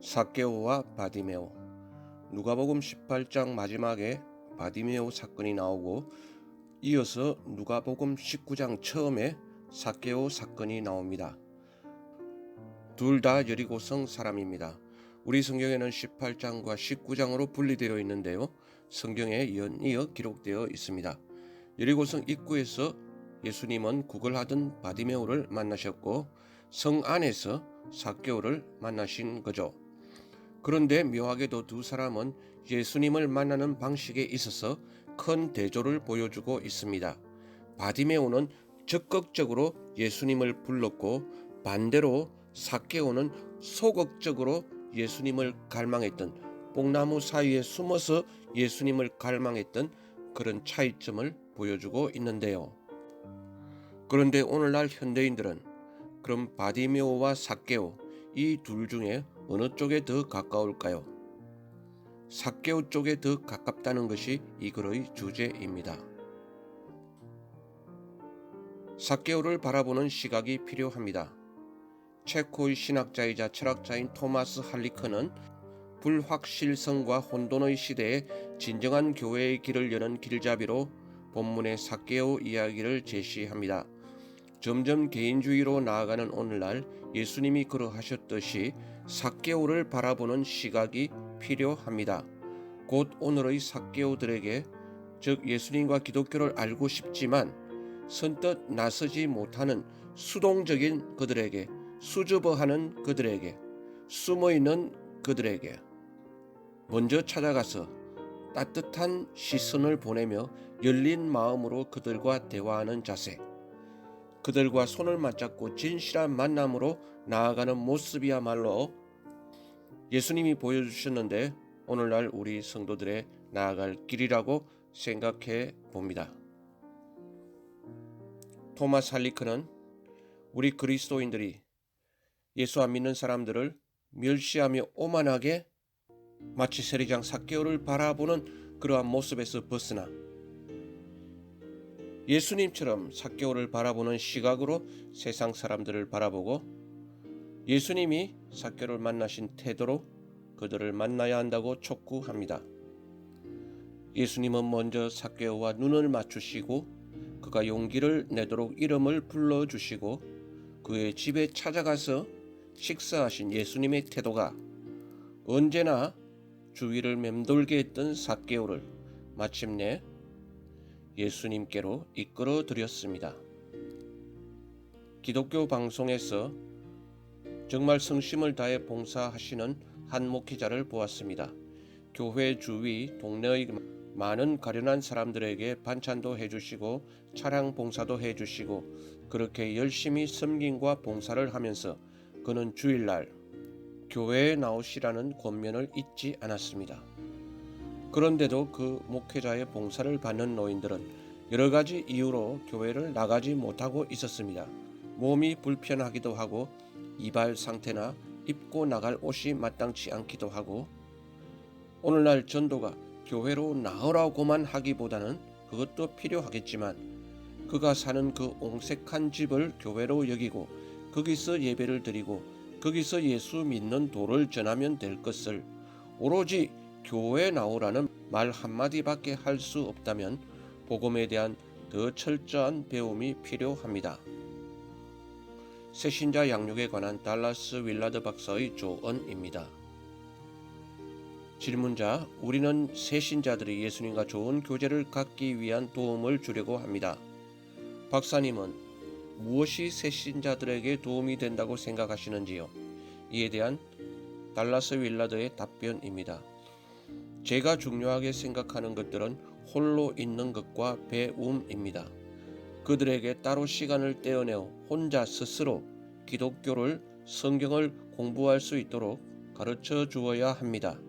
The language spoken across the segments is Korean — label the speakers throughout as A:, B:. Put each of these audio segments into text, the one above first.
A: 삭개오와 바디메오. 누가복음 18장 마지막에 바디메오 사건이 나오고 이어서 누가복음 19장 처음에 삭개오 사건이 나옵니다. 둘 다 여리고성 사람입니다. 우리 성경에는 18장과 19장으로 분리되어 있는데요. 성경에 연이어 기록되어 있습니다. 여리고성 입구에서 예수님은 구걸하던 바디메오를 만나셨고 성 안에서 삭개오를 만나신 거죠. 그런데 묘하게도 두 사람은 예수님을 만나는 방식에 있어서 큰 대조를 보여주고 있습니다. 바디메오는 적극적으로 예수님을 불렀고 반대로 삭개오는 소극적으로 예수님을 갈망했던, 뽕나무 사이에 숨어서 예수님을 갈망했던 그런 차이점을 보여주고 있는데요. 그런데 오늘날 현대인들은 그럼 바디메오와 삭개오 이 둘 중에 어느 쪽에 더 가까울까요? 삭개오 쪽에 더 가깝다는 것이 이 글의 주제입니다. 삭개오를 바라보는 시각이 필요합니다. 체코의 신학자이자 철학자인 토마스 할리크는 불확실성과 혼돈의 시대에 진정한 교회의 길을 여는 길잡이로 본문의 삭개오 이야기를 제시합니다. 점점 개인주의로 나아가는 오늘날 예수님이 그러하셨듯이 삭개오를 바라보는 시각이 필요합니다. 곧 오늘의 삭개오들에게, 즉 예수님과 기독교를 알고 싶지만 선뜻 나서지 못하는 수동적인 그들에게, 수줍어하는 그들에게, 숨어있는 그들에게 먼저 찾아가서 따뜻한 시선을 보내며 열린 마음으로 그들과 대화하는 자세, 그들과 손을 맞잡고 진실한 만남으로 나아가는 모습이야말로 예수님이 보여주셨는데 오늘날 우리 성도들의 나아갈 길이라고 생각해 봅니다. 토마스 할리크는 우리 그리스도인들이 예수 안 믿는 사람들을 멸시하며 오만하게 마치 세리장 삭개오를 바라보는 그러한 모습에서 벗어나 예수님처럼 삭개오를 바라보는 시각으로 세상 사람들을 바라보고 예수님이 삭개오를 만나신 태도로 그들을 만나야 한다고 촉구합니다. 예수님은 먼저 삭개오와 눈을 맞추시고 그가 용기를 내도록 이름을 불러주시고 그의 집에 찾아가서 식사하신 예수님의 태도가 언제나 주위를 맴돌게 했던 삭개오를 마침내 예수님께로 이끌어 드렸습니다. 기독교 방송에서 정말 성심을 다해 봉사하시는 한 목회자를 보았습니다. 교회 주위 동네의 많은 가련한 사람들에게 반찬도 해주시고 차량 봉사도 해주시고 그렇게 열심히 섬김과 봉사를 하면서 그는 주일날 교회에 나오시라는 권면을 잊지 않았습니다. 그런데도 그 목회자의 봉사를 받는 노인들은 여러 가지 이유로 교회를 나가지 못하고 있었습니다. 몸이 불편하기도 하고 이발 상태나 입고 나갈 옷이 마땅치 않기도 하고 오늘날 전도가 교회로 나오라고만 하기보다는 그것도 필요하겠지만 그가 사는 그 옹색한 집을 교회로 여기고 거기서 예배를 드리고 거기서 예수 믿는 도를 전하면 될 것을 오로지 교회에 나오라는 말 한마디밖에 할 수 없다면 복음에 대한 더 철저한 배움이 필요합니다. 새신자 양육에 관한 달라스 윌라드 박사의 조언입니다. 질문자: 우리는 새신자들이 예수님과 좋은 교제를 갖기 위한 도움을 주려고 합니다. 박사님은 무엇이 새신자들에게 도움이 된다고 생각하시는지요? 이에 대한 달라스 윌라드의 답변입니다. 제가 중요하게 생각하는 것들은 홀로 있는 것과 배움입니다. 그들에게 따로 시간을 떼어내어 혼자 스스로 기독교를, 성경을 공부할 수 있도록 가르쳐 주어야 합니다.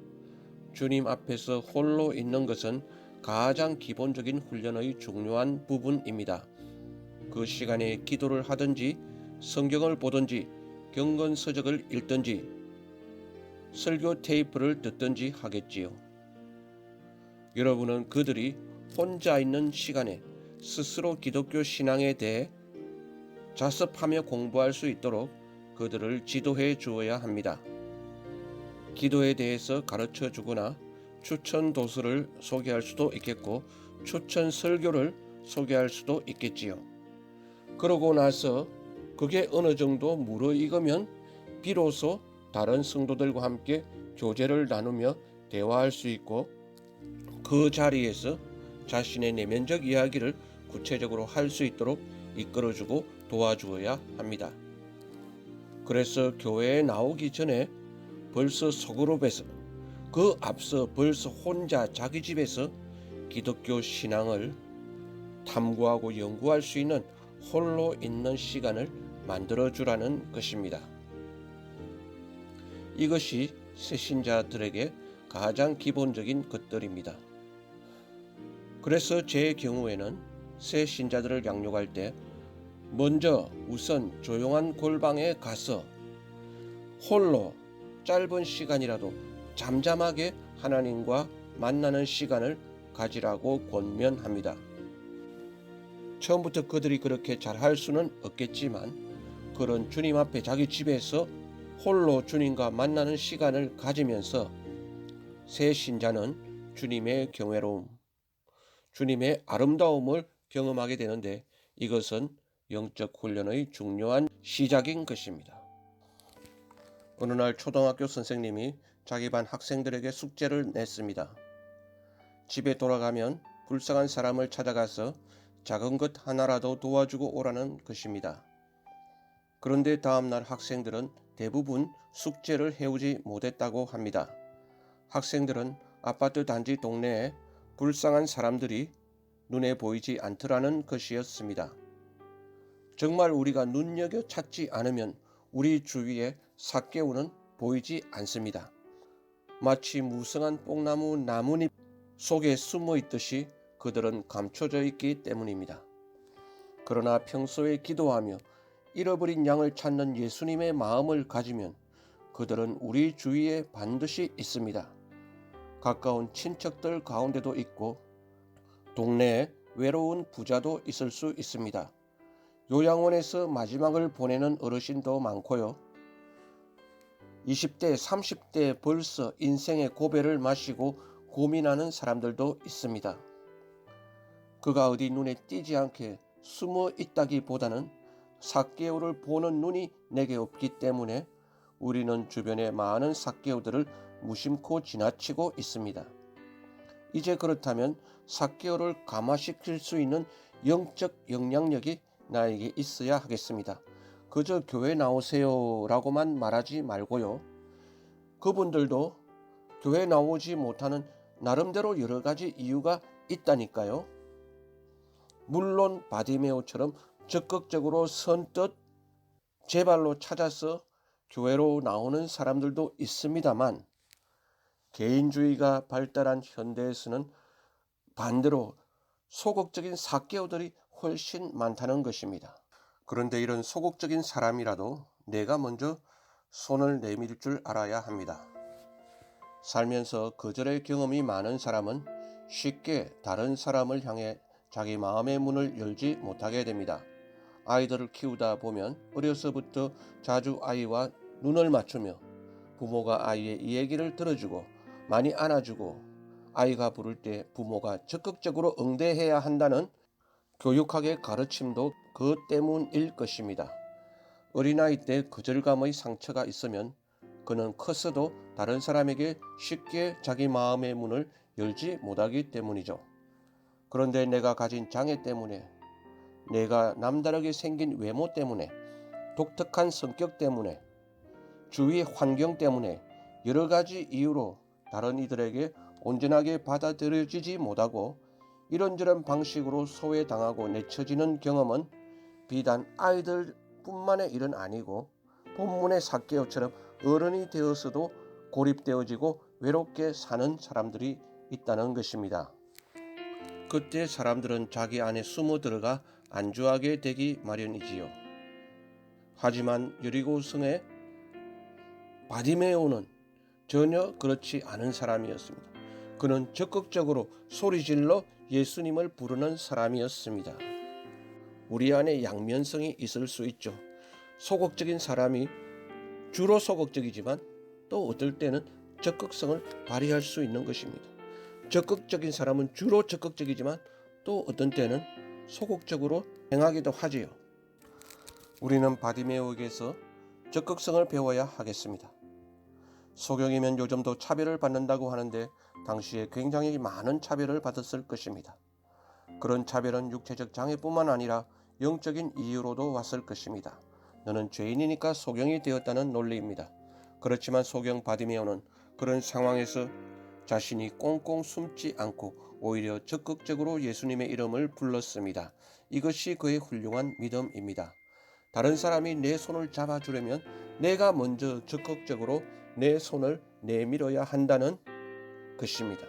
A: 주님 앞에서 홀로 있는 것은 가장 기본적인 훈련의 중요한 부분입니다. 그 시간에 기도를 하든지 성경을 보든지 경건서적을 읽든지 설교 테이프를 듣든지 하겠지요. 여러분은 그들이 혼자 있는 시간에 스스로 기독교 신앙에 대해 자습하며 공부할 수 있도록 그들을 지도해 주어야 합니다. 기도에 대해서 가르쳐 주거나 추천 도서를 소개할 수도 있겠고 추천 설교를 소개할 수도 있겠지요. 그러고 나서 그게 어느 정도 무르익으면 비로소 다른 성도들과 함께 교제를 나누며 대화할 수 있고 그 자리에서 자신의 내면적 이야기를 구체적으로 할 수 있도록 이끌어주고 도와주어야 합니다. 그래서 교회에 나오기 전에 벌써 소그룹에서 그 앞서 벌써 혼자 자기 집에서 기독교 신앙을 탐구하고 연구할 수 있는 홀로 있는 시간을 만들어주라는 것입니다. 이것이 새신자들에게 가장 기본적인 것들입니다. 그래서 제 경우에는 새 신자들을 양육할 때 먼저 우선 조용한 골방에 가서 홀로 짧은 시간이라도 잠잠하게 하나님과 만나는 시간을 가지라고 권면합니다. 처음부터 그들이 그렇게 잘할 수는 없겠지만 그런 주님 앞에 자기 집에서 홀로 주님과 만나는 시간을 가지면서 새 신자는 주님의 경외로움, 주님의 아름다움을 경험하게 되는데 이것은 영적 훈련의 중요한 시작인 것입니다. 어느 날 초등학교 선생님이 자기 반 학생들에게 숙제를 냈습니다. 집에 돌아가면 불쌍한 사람을 찾아가서 작은 것 하나라도 도와주고 오라는 것입니다. 그런데 다음날 학생들은 대부분 숙제를 해오지 못했다고 합니다. 학생들은 아파트 단지 동네에 불쌍한 사람들이 눈에 보이지 않더라는 것이었습니다. 정말 우리가 눈여겨 찾지 않으면 우리 주위에 삭개오는 보이지 않습니다. 마치 무성한 뽕나무 나뭇잎 속에 숨어 있듯이 그들은 감춰져 있기 때문입니다. 그러나 평소에 기도하며 잃어버린 양을 찾는 예수님의 마음을 가지면 그들은 우리 주위에 반드시 있습니다. 가까운 친척들 가운데도 있고 동네에 외로운 부자도 있을 수 있습니다. 요양원에서 마지막을 보내는 어르신도 많고요. 20대, 30대 벌써 인생의 고배를 마시고 고민하는 사람들도 있습니다. 그가 어디 눈에 띄지 않게 숨어 있다기보다는 삭개오를 보는 눈이 내게 없기 때문에 우리는 주변의 많은 삭개오들을 무심코 지나치고 있습니다. 이제 그렇다면 삭개오를 감화시킬 수 있는 영적 영향력이 나에게 있어야 하겠습니다. 그저 교회 나오세요 라고만 말하지 말고요. 그분들도 교회 나오지 못하는 나름대로 여러 가지 이유가 있다니까요. 물론 바디메오처럼 적극적으로 선뜻 제 발로 찾아서 교회로 나오는 사람들도 있습니다만 개인주의가 발달한 현대에서는 반대로 소극적인 삭개오들이 훨씬 많다는 것입니다. 그런데 이런 소극적인 사람이라도 내가 먼저 손을 내밀 줄 알아야 합니다. 살면서 거절의 경험이 많은 사람은 쉽게 다른 사람을 향해 자기 마음의 문을 열지 못하게 됩니다. 아이들을 키우다 보면 어려서부터 자주 아이와 눈을 맞추며 부모가 아이의 이야기를 들어주고 많이 안아주고 아이가 부를 때 부모가 적극적으로 응대해야 한다는 교육학의 가르침도 그 때문일 것입니다. 어린아이 때 거절감의 상처가 있으면 그는 커서도 다른 사람에게 쉽게 자기 마음의 문을 열지 못하기 때문이죠. 그런데 내가 가진 장애 때문에, 내가 남다르게 생긴 외모 때문에, 독특한 성격 때문에, 주위 환경 때문에 여러 가지 이유로 다른 이들에게 온전하게 받아들여지지 못하고 이런저런 방식으로 소외당하고 내쳐지는 경험은 비단 아이들뿐만의 일은 아니고 본문의 삭개오처럼 어른이 되어서도 고립되어지고 외롭게 사는 사람들이 있다는 것입니다. 그때 사람들은 자기 안에 숨어 들어가 안주하게 되기 마련이지요. 하지만 여리고성의 바디메오는 전혀 그렇지 않은 사람이었습니다. 그는 적극적으로 소리질러 예수님을 부르는 사람이었습니다. 우리 안에 양면성이 있을 수 있죠. 소극적인 사람이 주로 소극적이지만 또 어떨 때는 적극성을 발휘할 수 있는 것입니다. 적극적인 사람은 주로 적극적이지만 또 어떤 때는 소극적으로 행하기도 하지요. 우리는 바디메오에게서 적극성을 배워야 하겠습니다. 소경이면 요즘도 차별을 받는다고 하는데 당시에 굉장히 많은 차별을 받았을 것입니다. 그런 차별은 육체적 장애뿐만 아니라 영적인 이유로도 왔을 것입니다. 너는 죄인이니까 소경이 되었다는 논리입니다. 그렇지만 소경 바디메오는 그런 상황에서 자신이 꽁꽁 숨지 않고 오히려 적극적으로 예수님의 이름을 불렀습니다. 이것이 그의 훌륭한 믿음입니다. 다른 사람이 내 손을 잡아주려면 내가 먼저 적극적으로 내 손을 내밀어야 한다는 것입니다.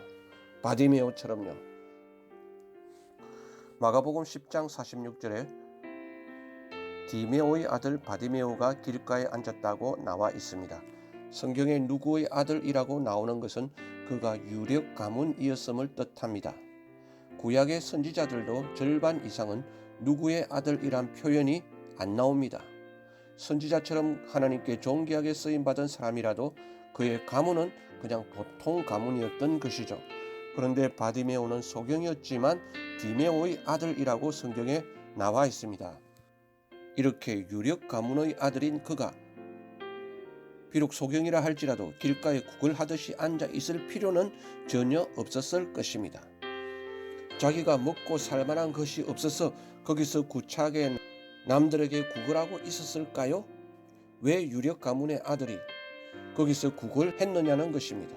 A: 바디메오처럼요. 마가복음 10장 46절에 디메오의 아들 바디메오가 길가에 앉았다고 나와 있습니다. 성경에 누구의 아들이라고 나오는 것은 그가 유력 가문이었음을 뜻합니다. 구약의 선지자들도 절반 이상은 누구의 아들이란 표현이 안 나옵니다. 선지자처럼 하나님께 존귀하게 쓰임받은 사람이라도 그의 가문은 그냥 보통 가문이었던 것이죠. 그런데 바디메오는 소경이었지만 디메오의 아들이라고 성경에 나와 있습니다. 이렇게 유력 가문의 아들인 그가 비록 소경이라 할지라도 길가에 구걸하듯이 앉아 있을 필요는 전혀 없었을 것입니다. 자기가 먹고 살 만한 것이 없어서 거기서 구차하게 남들에게 구걸하고 있었을까요? 왜 유력 가문의 아들이 거기서 구걸했느냐는 것입니다.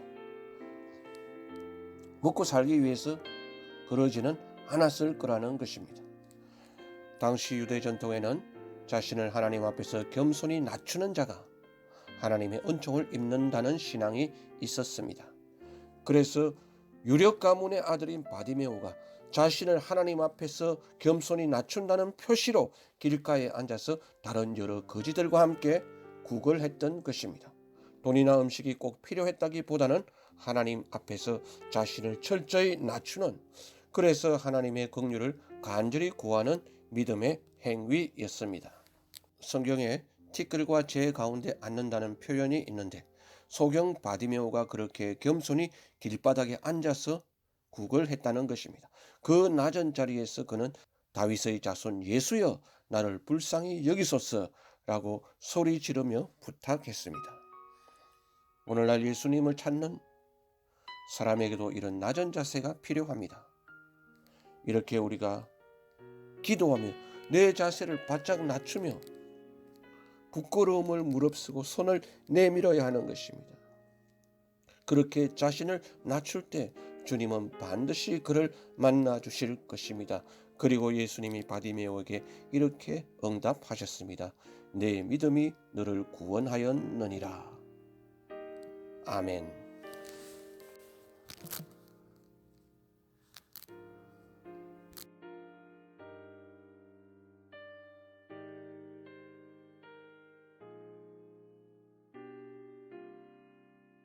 A: 먹고 살기 위해서 그러지는 않았을 거라는 것입니다. 당시 유대 전통에는 자신을 하나님 앞에서 겸손히 낮추는 자가 하나님의 은총을 입는다는 신앙이 있었습니다. 그래서 유력 가문의 아들인 바디메오가 자신을 하나님 앞에서 겸손히 낮춘다는 표시로 길가에 앉아서 다른 여러 거지들과 함께 구걸했던 것입니다. 돈이나 음식이 꼭 필요했다기보다는 하나님 앞에서 자신을 철저히 낮추는, 그래서 하나님의 긍휼을 간절히 구하는 믿음의 행위였습니다. 성경에 티끌과 재 가운데 앉는다는 표현이 있는데 소경 바디메오가 그렇게 겸손히 길바닥에 앉아서 구걸했다는 것입니다. 그 낮은 자리에서 그는 다윗의 자손 예수여 나를 불쌍히 여기소서 라고 소리 지르며 부탁했습니다. 오늘날 예수님을 찾는 사람에게도 이런 낮은 자세가 필요합니다. 이렇게 우리가 기도하며 내 자세를 바짝 낮추며 부끄러움을 무릅쓰고 손을 내밀어야 하는 것입니다. 그렇게 자신을 낮출 때 주님은 반드시 그를 만나 주실 것입니다. 그리고 예수님이 바디메오에게 이렇게 응답하셨습니다. 내 믿음이 너를 구원하였느니라. 아멘.